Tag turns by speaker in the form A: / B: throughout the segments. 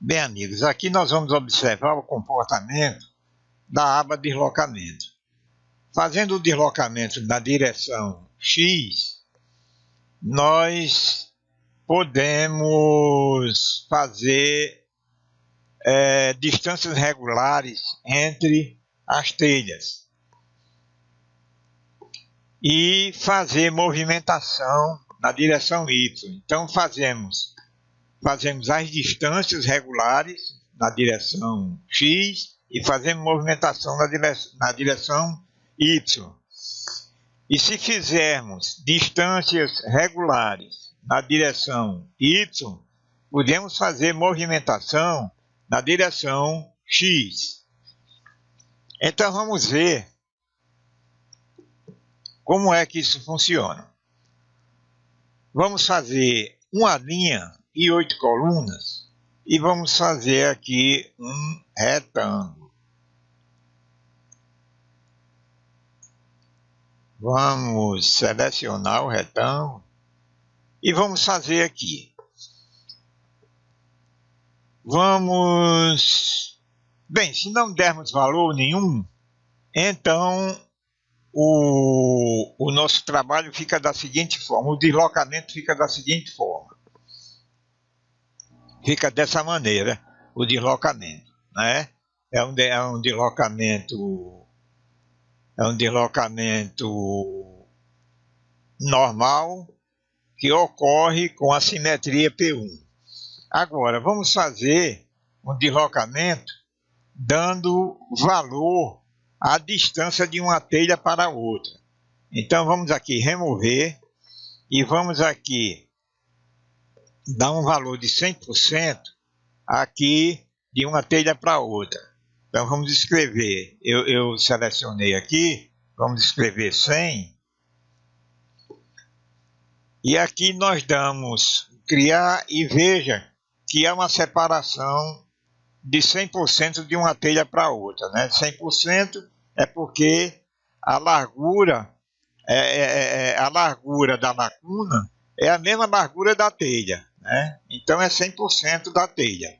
A: Bem, amigos, aqui nós vamos observar o comportamento da aba deslocamento. Fazendo o deslocamento na direção X, nós podemos fazer distâncias regulares entre as telhas e fazer movimentação na direção Y. Então fazemos as distâncias regulares na direção X e fazemos movimentação na direção Y. E se fizermos distâncias regulares na direção Y, podemos fazer movimentação na direção X. Então vamos ver como é que isso funciona. Vamos fazer uma linha e 8 colunas e vamos fazer aqui um retângulo. Vamos selecionar o retângulo e vamos fazer aqui. Bem, se não dermos valor nenhum, então o nosso trabalho fica da seguinte forma, o deslocamento fica da seguinte forma. Fica dessa maneira o deslocamento, né? É um deslocamento normal que ocorre com a simetria P1. Agora, vamos fazer um deslocamento dando valor à distância de uma telha para a outra. Então, vamos aqui remover e vamos aqui dar um valor de 100% aqui de uma telha para outra. Então, vamos escrever, eu selecionei aqui, vamos escrever 100. E aqui nós damos criar e veja que é uma separação de 100% de uma telha para outra, né? 100% é porque a largura da lacuna é a mesma largura da telha, né? Então é 100% da telha.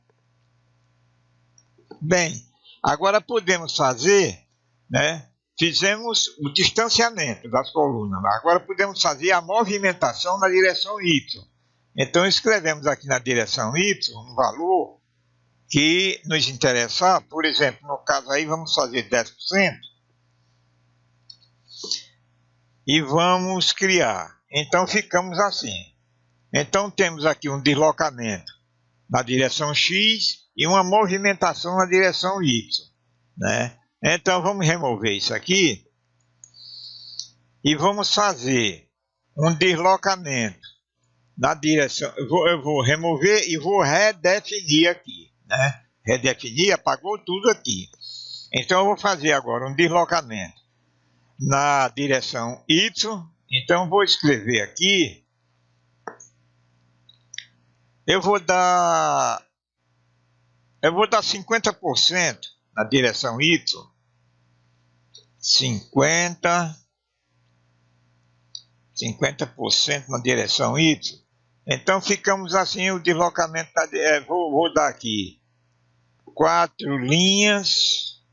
A: Bem, agora podemos fazer, né? Fizemos o distanciamento das colunas, agora podemos fazer a movimentação na direção Y. Então escrevemos aqui na direção Y um valor que nos interessar, por exemplo, no caso aí vamos fazer 10%. E vamos criar. Então ficamos assim. Então temos aqui um deslocamento na direção X e uma movimentação na direção Y, né? Então vamos remover isso aqui e vamos fazer um deslocamento na direção. Eu vou remover e vou redefinir aqui, né? Redefinir, apagou tudo aqui. Então eu vou fazer agora um deslocamento na direção Y. Então vou escrever aqui. Eu vou dar 50% na direção Y. 50% na direção Y. Então ficamos assim o deslocamento. Vou dar aqui 4 linhas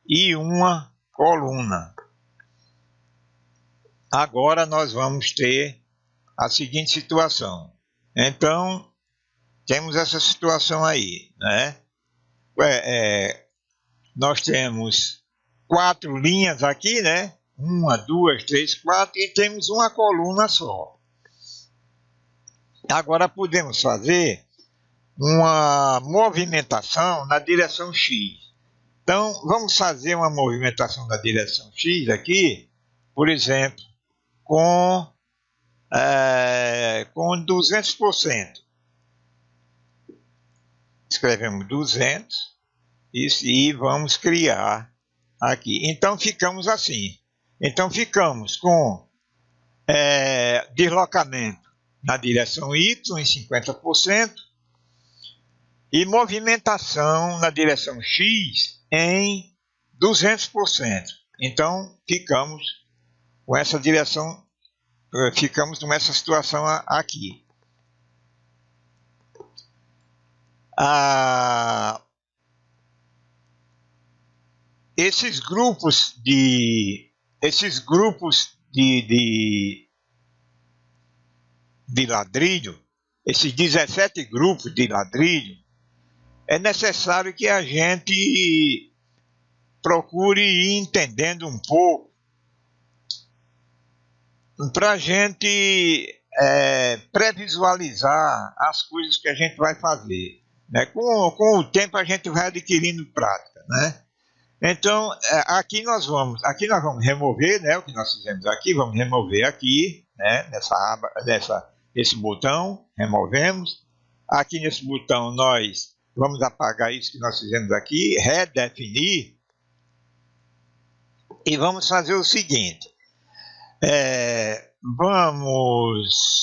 A: e uma coluna. Agora nós vamos ter a seguinte situação. Então, temos essa situação aí, né? Nós temos 4 linhas aqui, né? 1, 2, 3, 4 e temos uma coluna só. Agora podemos fazer uma movimentação na direção X. Então, vamos fazer uma movimentação na direção X aqui, por exemplo, com 200%. Escrevemos 200 e vamos criar aqui. Então ficamos assim. Então ficamos com deslocamento na direção Y em 50% e movimentação na direção X em 200%. Então ficamos com essa direção. Ficamos nessa situação aqui. esses grupos de ladrilho, esses 17 grupos de ladrilho, é necessário que a gente procure ir entendendo um pouco para a gente previsualizar as coisas que a gente vai fazer, né? Com o tempo a gente vai adquirindo prática, né? Então aqui nós vamos remover, né, o que nós fizemos aqui, vamos remover aqui, né, nessa aba, esse botão, removemos. Aqui nesse botão nós vamos apagar isso que nós fizemos aqui, redefinir, e vamos fazer o seguinte. Vamos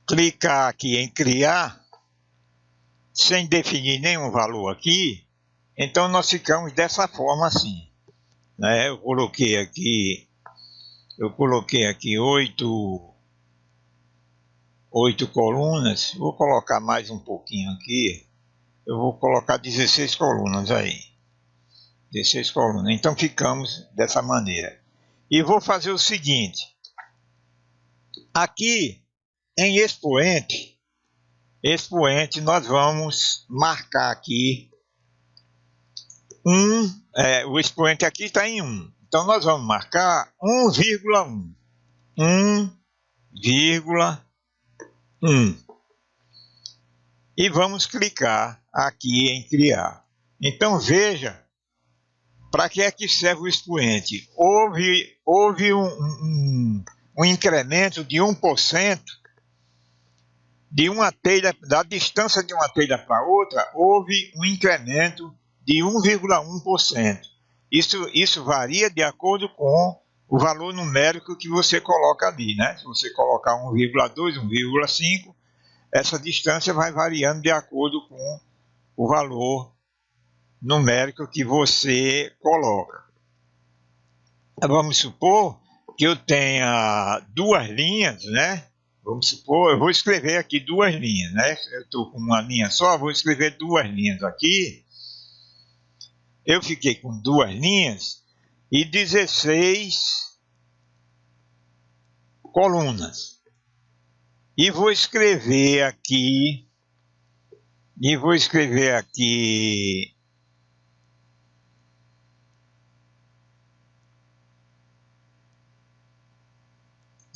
A: clicar aqui em criar, sem definir nenhum valor aqui. Então nós ficamos dessa forma assim, né? Eu coloquei aqui 8 colunas. Vou colocar mais um pouquinho aqui. Eu vou colocar 16 colunas aí. 16 colunas. Então ficamos dessa maneira. E vou fazer o seguinte. Aqui em expoente nós vamos marcar aqui o expoente aqui está em 1. Então nós vamos marcar 1,1. 1,1. E vamos clicar aqui em criar. Então veja para que é que serve o expoente. Houve um incremento de 1% de uma telha, da distância de uma telha para outra, houve um incremento de 1,1%. Isso varia de acordo com o valor numérico que você coloca ali, né? Se você colocar 1,2, 1,5, essa distância vai variando de acordo com o valor numérico que você coloca. Vamos supor que eu tenha duas linhas, né? Vamos supor, eu vou escrever aqui duas linhas, né? Eu estou com uma linha só, vou escrever duas linhas aqui. Eu fiquei com duas linhas e 16 colunas. E vou escrever aqui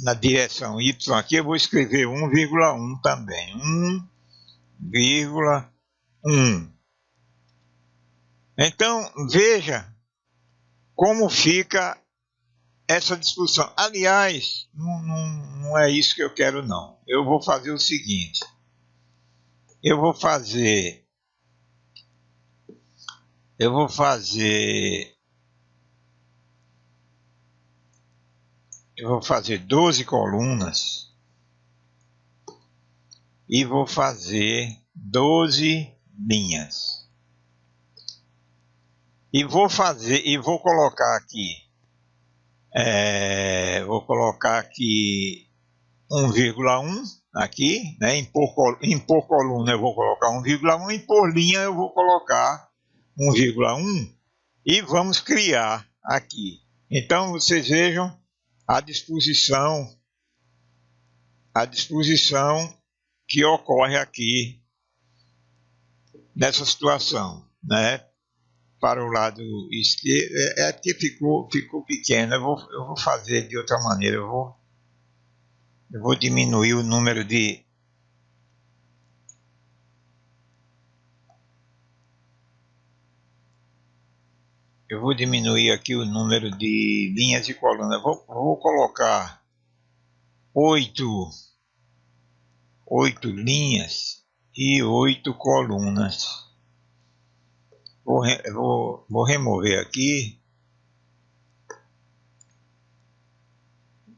A: na direção Y aqui, eu vou escrever 1,1 também. 1,1. Então, veja como fica essa disposição. Aliás, não é isso que eu quero, não. Eu vou fazer o seguinte. Eu vou fazer 12 colunas e vou fazer 12 linhas. E vou colocar aqui 1,1 aqui, né? Em por coluna eu vou colocar 1,1 e por linha eu vou colocar 1,1 e vamos criar aqui. Então vocês vejam a disposição que ocorre aqui nessa situação, né? Para o lado esquerdo, porque ficou pequeno. Eu vou fazer de outra maneira. Eu vou diminuir o número de... Eu vou diminuir aqui o número de linhas e colunas. Eu vou colocar 8 linhas e 8 colunas. Vou remover aqui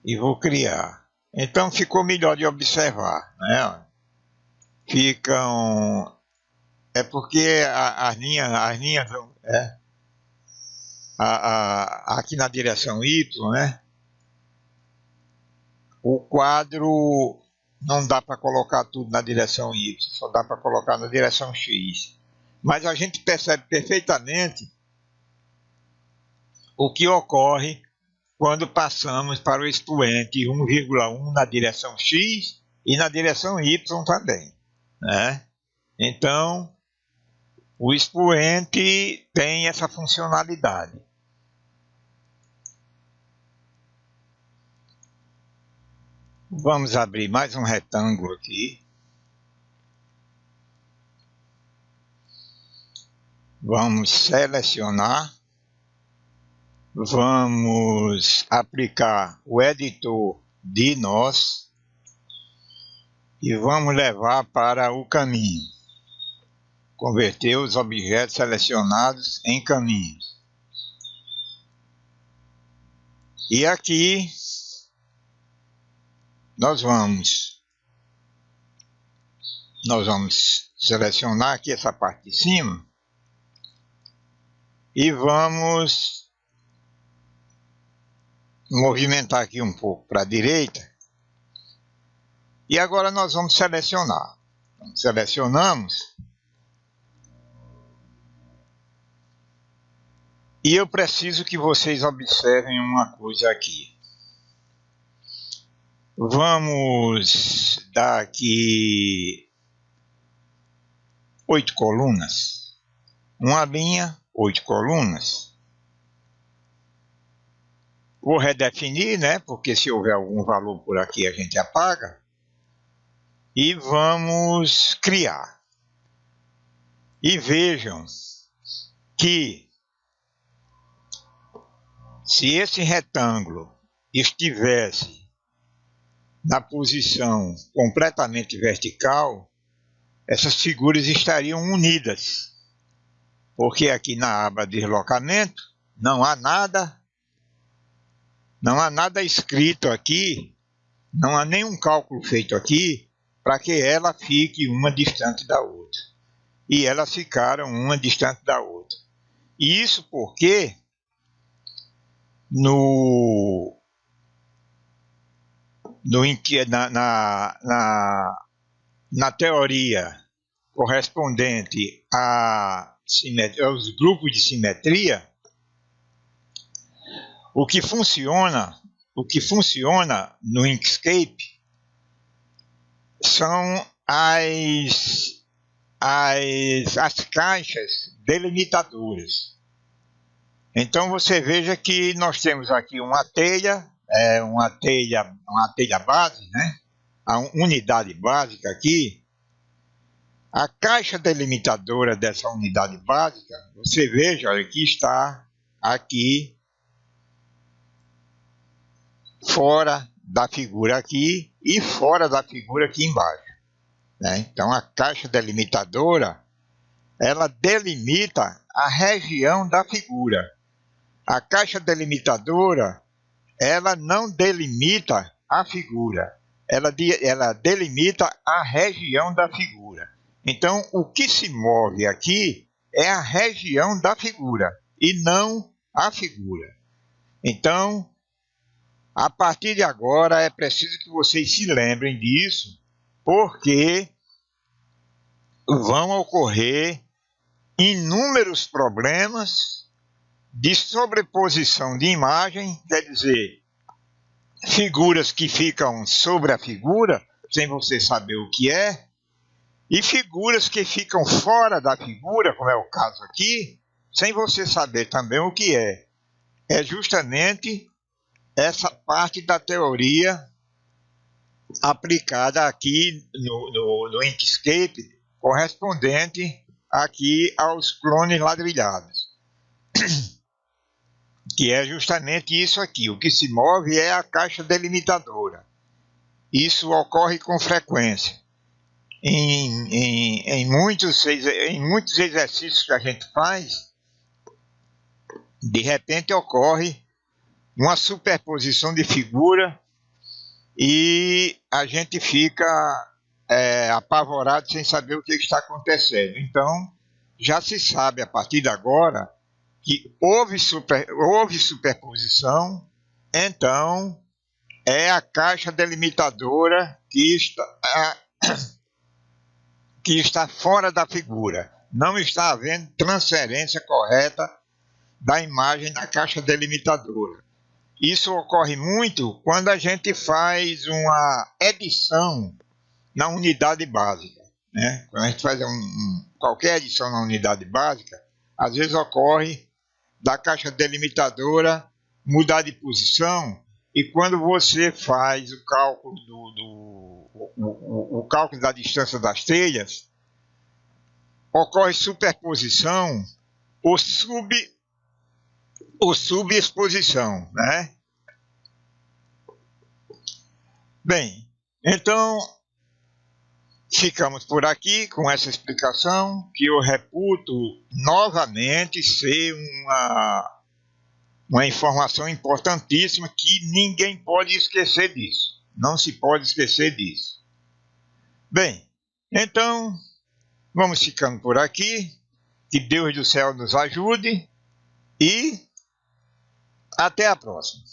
A: e vou criar. Então ficou melhor de observar, né? Ficam... É porque as linhas aqui na direção Y, né? o quadro não dá para colocar tudo na direção Y, só dá para colocar na direção X. Mas a gente percebe perfeitamente o que ocorre quando passamos para o expoente 1,1 na direção X e na direção Y também, né? Então, o expoente tem essa funcionalidade. Vamos abrir mais um retângulo aqui. Vamos selecionar. Vamos aplicar o editor de nós e vamos levar para o caminho. Converter os objetos selecionados em caminhos. E aqui nós vamos selecionar aqui essa parte de cima e vamos movimentar aqui um pouco para a direita. E agora nós vamos selecionar. Então, selecionamos. E eu preciso que vocês observem uma coisa aqui. Vamos dar aqui 8 colunas. Uma linha, 8 colunas. Vou redefinir, né? Porque se houver algum valor por aqui a gente apaga. E vamos criar. E vejam que se esse retângulo estivesse na posição completamente vertical, essas figuras estariam unidas. Porque aqui na aba deslocamento não há nada escrito aqui, não há nenhum cálculo feito aqui para que ela fique uma distante da outra. E elas ficaram uma distante da outra. E isso porque na teoria correspondente aos grupos de simetria, o que funciona no Inkscape são as caixas delimitadoras. Então você veja que nós temos aqui uma telha base, né? A unidade básica aqui. A caixa delimitadora dessa unidade básica, você veja, olha, que está aqui fora da figura aqui e fora da figura aqui embaixo, né? Então a caixa delimitadora, ela delimita a região da figura. A caixa delimitadora, ela não delimita a figura, ela delimita a região da figura. Então, o que se move aqui é a região da figura e não a figura. Então, a partir de agora é preciso que vocês se lembrem disso, porque vão ocorrer inúmeros problemas de sobreposição de imagem, quer dizer, figuras que ficam sobre a figura, sem você saber o que é, e figuras que ficam fora da figura, como é o caso aqui, sem você saber também o que é. É justamente essa parte da teoria aplicada aqui no Inkscape, correspondente aqui aos clones ladrilhados. Que é justamente isso aqui. O que se move é a caixa delimitadora. Isso ocorre com frequência. Em muitos exercícios que a gente faz, de repente ocorre uma superposição de figura e a gente fica apavorado sem saber o que está acontecendo. Então, já se sabe a partir de agora que houve superposição, então é a caixa delimitadora que está fora da figura. Não está havendo transferência correta da imagem na caixa delimitadora. Isso ocorre muito quando a gente faz uma edição na unidade básica, né? Quando a gente faz qualquer edição na unidade básica, às vezes ocorre da caixa delimitadora mudar de posição, e quando você faz o cálculo o cálculo da distância das telhas, ocorre superposição ou subexposição, né? Bem, então ficamos por aqui com essa explicação, que eu reputo novamente ser uma informação importantíssima, que ninguém pode esquecer disso. Não se pode esquecer disso. Bem, então vamos ficando por aqui. Que Deus do céu nos ajude e até a próxima.